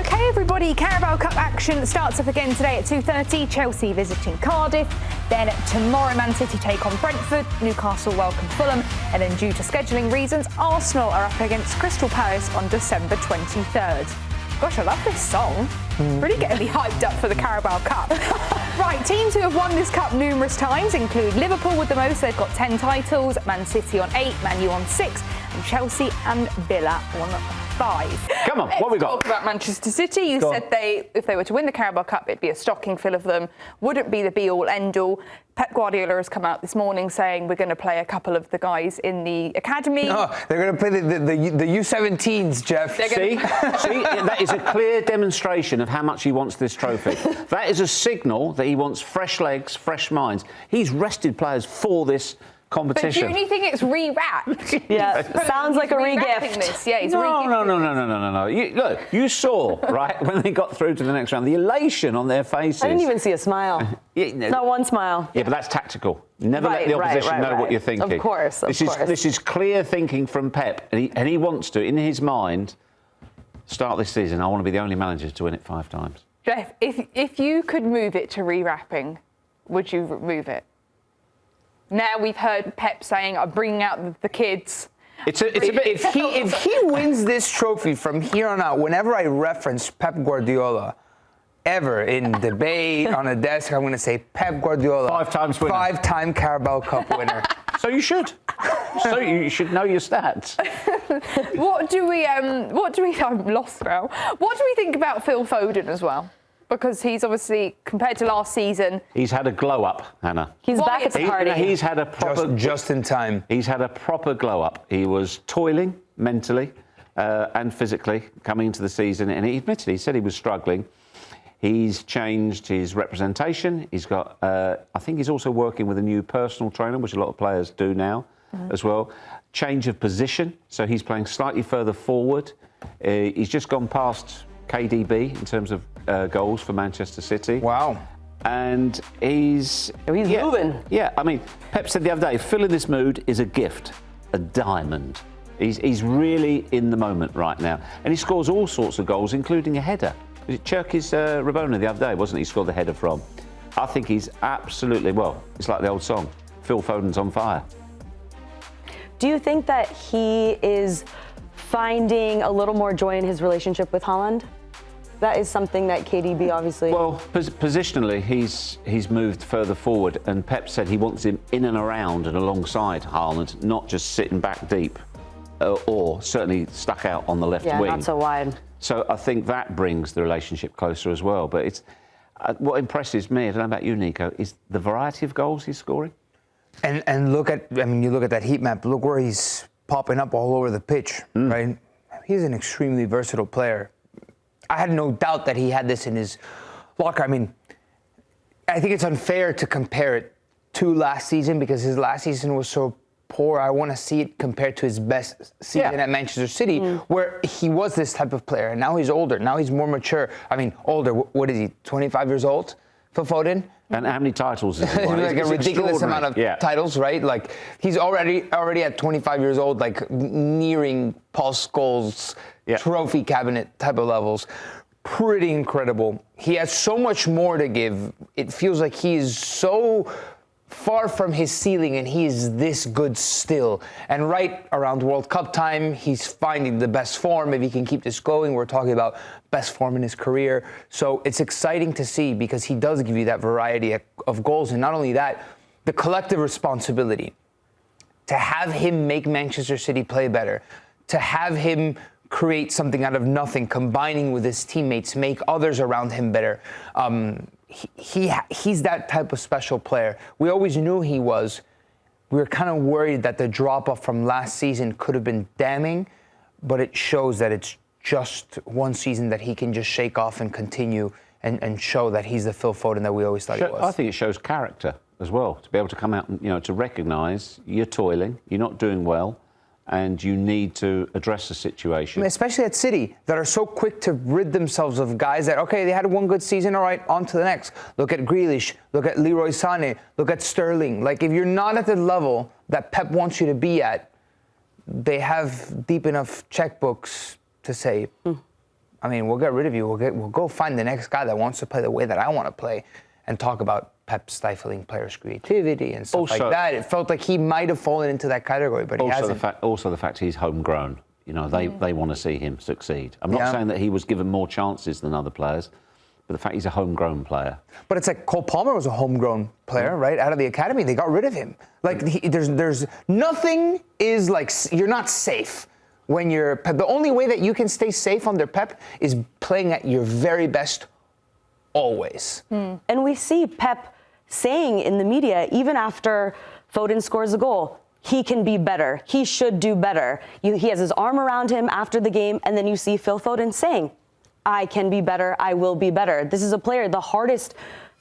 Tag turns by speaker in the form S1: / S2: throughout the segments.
S1: OK, everybody, Carabao Cup action starts off again today at 2:30. Chelsea visiting Cardiff. Then tomorrow, Man City take on Brentford. Newcastle welcome Fulham. And then, due to scheduling reasons, Arsenal are up against Crystal Palace on December 23rd. Gosh, I love this song. Really getting me hyped up for the Carabao Cup. Right, teams who have won this cup numerous times include Liverpool with the most. They've got 10 titles. Man City on 8, Man U on 6, and Chelsea and Villa on 5.
S2: Come on, what we got?
S1: Talk about Manchester City. You said if they were to win the Carabao Cup, it'd be a stocking full of them. Wouldn't be the be-all, end-all. Pep Guardiola has come out this morning saying we're going to play a couple of the guys in the academy.
S3: No, they're going to play the U17s, Jeff.
S2: See, that is a clear demonstration of how much he wants this trophy. That is a signal that he wants fresh legs, fresh minds. He's rested players for this competition.
S1: But do you think it's re-wrapped?
S4: Yeah, sounds like a re-gift.
S1: Yeah, he's
S2: No. Look, you saw, right, when they got through to the next round, the elation on their faces.
S4: I didn't even see a smile. Not one smile.
S2: Yeah, but that's tactical. Never let the opposition know what you're thinking.
S4: Of course,
S2: This is clear thinking from Pep, and he wants to, in his mind, start this season. I want to be the only manager to win it 5 times.
S1: Jeff, if you could move it to re-wrapping, would you move it? Now we've heard Pep saying, I'm bringing out the kids.
S3: It's a bit. If he wins this trophy from here on out, whenever I reference Pep Guardiola, ever in debate on a desk, I'm going to say Pep Guardiola,
S2: 5 times winner,
S3: 5-time Carabao Cup winner.
S2: So you should. So you should know your stats.
S1: What do we? I'm lost now. What do we think about Phil Foden as well? Because he's obviously, compared to last season,
S2: he's had a glow up, Hannah.
S4: He's back at the party.
S2: He's had a proper
S3: just in time.
S2: He's had a proper glow up. He was toiling mentally and physically coming into the season, and he admitted, he said he was struggling. He's changed his representation. He's got, I think he's also working with a new personal trainer, which a lot of players do now as well. Change of position, so he's playing slightly further forward. He's just gone past KDB in terms of goals for Manchester City.
S3: Wow.
S2: And he's
S4: moving.
S2: Yeah, I mean, Pep said the other day, Phil in this mood is a gift, a diamond. He's really in the moment right now. And he scores all sorts of goals, including a header. Was it Cherki's Rabona the other day, wasn't he? He scored the header from. I think he's absolutely, well, it's like the old song, Phil Foden's on fire.
S4: Do you think that he is finding a little more joy in his relationship with Haaland? That is something that KDB obviously...
S2: Well, positionally, he's moved further forward, and Pep said he wants him in and around and alongside Haaland, not just sitting back deep, or certainly stuck out on the left wing.
S4: Yeah, not so wide.
S2: So I think that brings the relationship closer as well. But it's what impresses me, I don't know about you, Nico, is the variety of goals he's scoring.
S3: And look at, I mean, you look at that heat map, look where he's popping up all over the pitch, right? He's an extremely versatile player. I had no doubt that he had this in his locker. I mean, I think it's unfair to compare it to last season because his last season was so poor. I want to see it compared to his best season at Manchester City, where he was this type of player. And now he's older. Now he's more mature. I mean, older. What is he, 25 years old for Foden?
S2: And how many titles has he won?
S3: Like a ridiculous amount of titles, right? Like, he's already at 25 years old, like nearing Paul Scholes' trophy cabinet type of levels. Pretty incredible. He has so much more to give. It feels like he is so far from his ceiling, and he is this good still. And right around World Cup time, he's finding the best form. If he can keep this going, we're talking about best form in his career. So it's exciting to see because he does give you that variety of goals. And not only that, the collective responsibility to have him make Manchester City play better, to have him create something out of nothing, combining with his teammates, make others around him better. He's that type of special player. We always knew he was. We were kind of worried that the drop-off from last season could have been damning, but it shows that it's just one season that he can just shake off and continue and show that he's the Phil Foden that we always thought he was.
S2: I think it shows character as well, to be able to come out and, to recognise you're toiling, you're not doing well, and you need to address the situation.
S3: Especially at City, that are so quick to rid themselves of guys that, okay, they had one good season, all right, on to the next. Look at Grealish, look at Leroy Sané, look at Sterling. Like, if you're not at the level that Pep wants you to be at, they have deep enough checkbooks to say, I mean, we'll get rid of you. We'll go find the next guy that wants to play the way that I want to play, and talk about Pep stifling players' creativity and stuff like that. It felt like he might have fallen into that category, but he hasn't.
S2: Also the fact he's homegrown. You know, they want to see him succeed. I'm not saying that he was given more chances than other players, but the fact he's a homegrown player. But
S3: it's like Cole Palmer was a homegrown player, right? Out of the academy, they got rid of him. Like there's nothing is like, you're not safe when you're Pep. The only way that you can stay safe under Pep is playing at your very best always.
S4: And we see Pep saying in the media, even after Foden scores a goal, he can be better. He should do better. He has his arm around him after the game, and then you see Phil Foden saying, I can be better, I will be better. This is a player, the hardest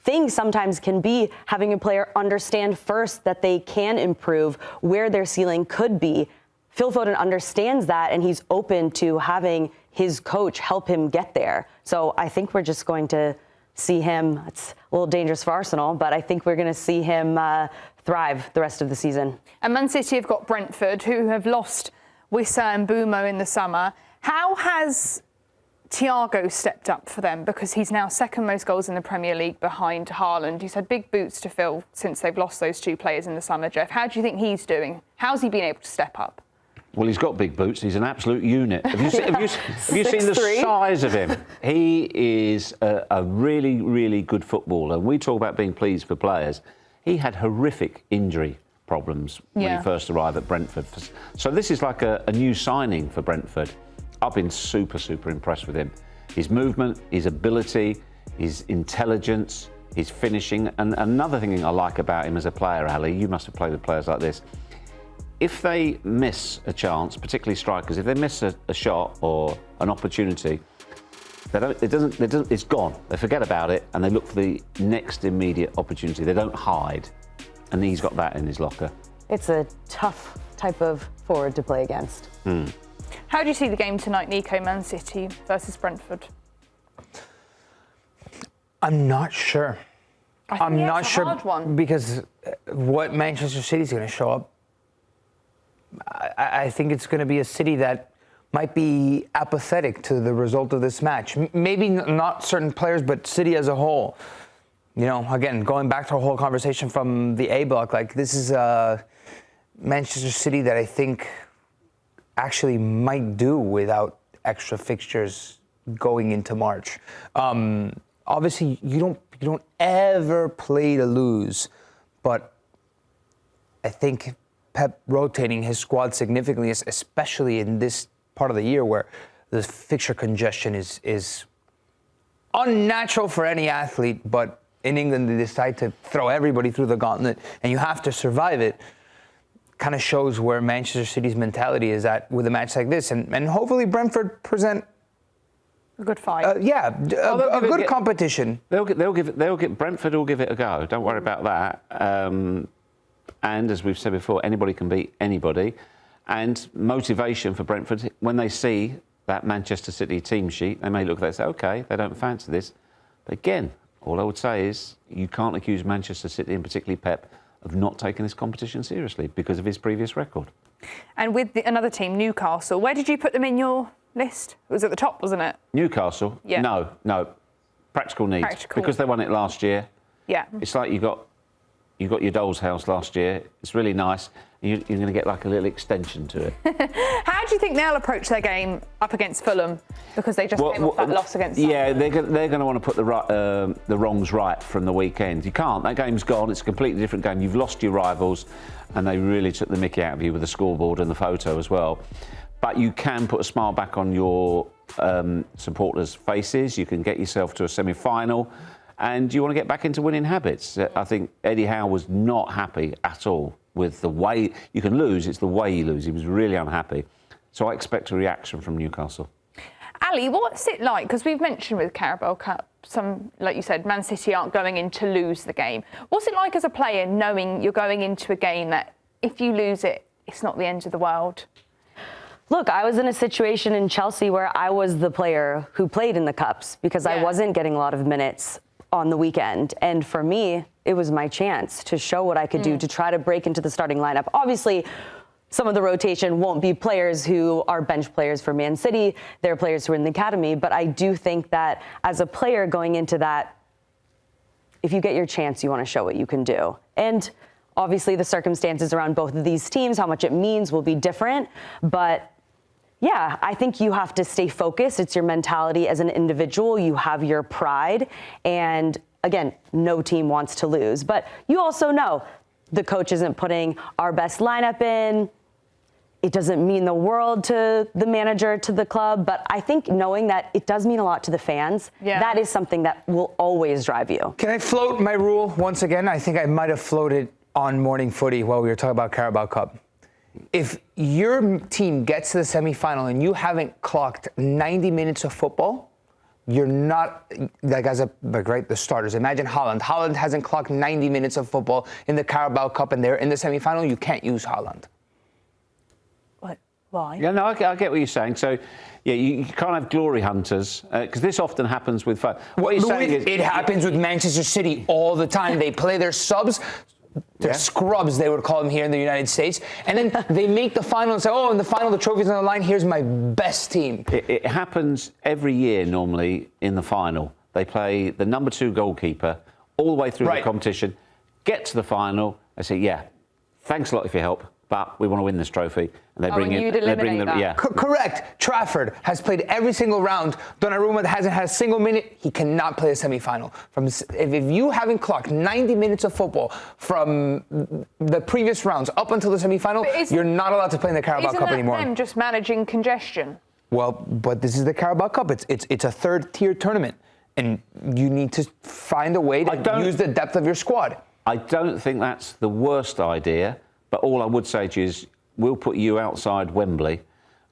S4: thing sometimes can be having a player understand first that they can improve, where their ceiling could be. Phil Foden understands that, and he's open to having his coach help him get there. So I think we're just going to see him. It's a little dangerous for Arsenal, but I think we're going to see him thrive the rest of the season.
S1: And Man City have got Brentford, who have lost Wissa and Bumo in the summer. How has Thiago stepped up for them? Because he's now second most goals in the Premier League behind Haaland. He's had big boots to fill since they've lost those two players in the summer. Jeff, how do you think he's doing? How's he been able to step up?
S2: Well, he's got big boots. He's an absolute unit. Have you seen the size of him? He is a really, really good footballer. We talk about being pleased for players. He had horrific injury problems when he first arrived at Brentford. So this is like a new signing for Brentford. I've been super, super impressed with him. His movement, his ability, his intelligence, his finishing. And another thing I like about him as a player, Ali, you must have played with players like this. If they miss a chance, particularly strikers, if they miss a shot or an opportunity, it's gone. They forget about it and they look for the next immediate opportunity. They don't hide. And he's got that in his locker.
S4: It's a tough type of forward to play against.
S1: How do you see the game tonight, Nico? Man City versus Brentford?
S3: I'm not sure.
S1: I'm not sure hard one.
S3: Because what Manchester City's going to show up, I think it's going to be a City that might be apathetic to the result of this match. Maybe not certain players, but City as a whole. You know, again, going back to our whole conversation from the A block, like this is Manchester City that I think actually might do without extra fixtures going into March. Obviously, you don't ever play to lose, but I think Pep rotating his squad significantly, especially in this part of the year where the fixture congestion is unnatural for any athlete, but in England they decide to throw everybody through the gauntlet and you have to survive it. Kind of shows where Manchester City's mentality is at with a match like this, and hopefully Brentford present
S1: a good fight.
S3: A good competition.
S2: Brentford will give it a go. Don't worry about that. And as we've said before, anybody can beat anybody. And motivation for Brentford, when they see that Manchester City team sheet, they may look at that and say, OK, they don't fancy this. But again, all I would say is you can't accuse Manchester City, and particularly Pep, of not taking this competition seriously because of his previous record.
S1: And with another team, Newcastle, where did you put them in your list? It was at the top, wasn't it?
S2: Newcastle?
S1: Yeah.
S2: No. Practical needs. Because they won it last year.
S1: Yeah.
S2: It's like you got your doll's house last year. It's really nice. You're going to get like a little extension to it.
S1: How do you think they'll approach their game up against Fulham? Because they just came off that loss against Sunderland.
S2: Yeah, they're going to want to put the wrongs right from the weekend. You can't. That game's gone. It's a completely different game. You've lost your rivals, and they really took the mickey out of you with the scoreboard and the photo as well. But you can put a smile back on your supporters' faces. You can get yourself to a semi-final. And you want to get back into winning habits. I think Eddie Howe was not happy at all with the way you can lose. It's the way you lose. He was really unhappy. So I expect a reaction from Newcastle.
S1: Ali, what's it like? Because we've mentioned with Carabao Cup, like you said, Man City aren't going in to lose the game. What's it like as a player knowing you're going into a game that if you lose it, it's not the end of the world?
S4: Look, I was in a situation in Chelsea where I was the player who played in the Cups because I wasn't getting a lot of minutes on the weekend. And for me, it was my chance to show what I could do, to try to break into the starting lineup. Obviously, some of the rotation won't be players who are bench players for Man City. They're players who are in the academy. But I do think that as a player going into that, if you get your chance, you want to show what you can do. And obviously the circumstances around both of these teams, how much it means will be different. But yeah, I think you have to stay focused. It's your mentality as an individual. You have your pride. And again, no team wants to lose. But you also know the coach isn't putting our best lineup in. It doesn't mean the world to the manager, to the club, but I think knowing that it does mean a lot to the fans, that is something that will always drive you.
S3: Can I float my rule once again? I think I might have floated on Morning Footy while we were talking about Carabao Cup. If your team gets to the semi-final and you haven't clocked 90 minutes of football, you're not, the starters. Imagine Haaland. Haaland hasn't clocked 90 minutes of football in the Carabao Cup and they're in the semi-final. You can't use Haaland.
S1: Why?
S2: Yeah, no, I get what you're saying. So, yeah, you can't have glory hunters because this often happens with. What you're saying is
S3: it happens with Manchester City all the time. They play their subs. They're scrubs, they would call them here in the United States. And then they make the final and say, oh, in the final, the trophy's on the line. Here's my best team.
S2: It happens every year normally in the final. They play the number 2 goalkeeper all the way through the competition, get to the final, they say, yeah, thanks a lot for your help, but we want to win this trophy. And they bring in,
S3: Correct. Trafford has played every single round. Donnarumma hasn't had a single minute. He cannot play a semi-final. If you haven't clocked 90 minutes of football from the previous rounds up until the semi-final, you're not allowed to play in the Carabao Cup anymore.
S1: Isn't that them just managing congestion?
S3: Well, but this is the Carabao Cup. It's a third-tier tournament, and you need to find a way to use the depth of your squad.
S2: I don't think that's the worst idea, but all I would say to you is we'll put you outside Wembley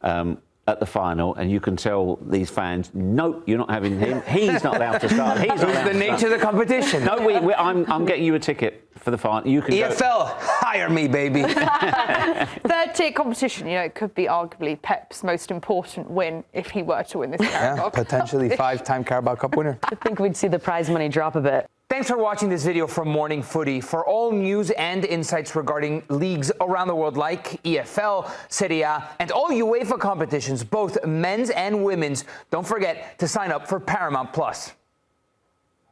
S2: at the final, and you can tell these fans, no, you're not having him. He's not allowed to start. He's not allowed
S3: the nature of the competition.
S2: No, I'm getting you a ticket for the final. You can
S3: EFL, hire me, baby.
S1: Third-tier competition, it could be arguably Pep's most important win if he were to win this Carabao Cup.
S3: Potentially 5-time Carabao Cup winner.
S4: I think we'd see the prize money drop a bit.
S3: Thanks for watching this video from Morning Footy. For all news and insights regarding leagues around the world like EFL, Serie, and all UEFA competitions, both men's and women's, don't forget to sign up for Paramount+.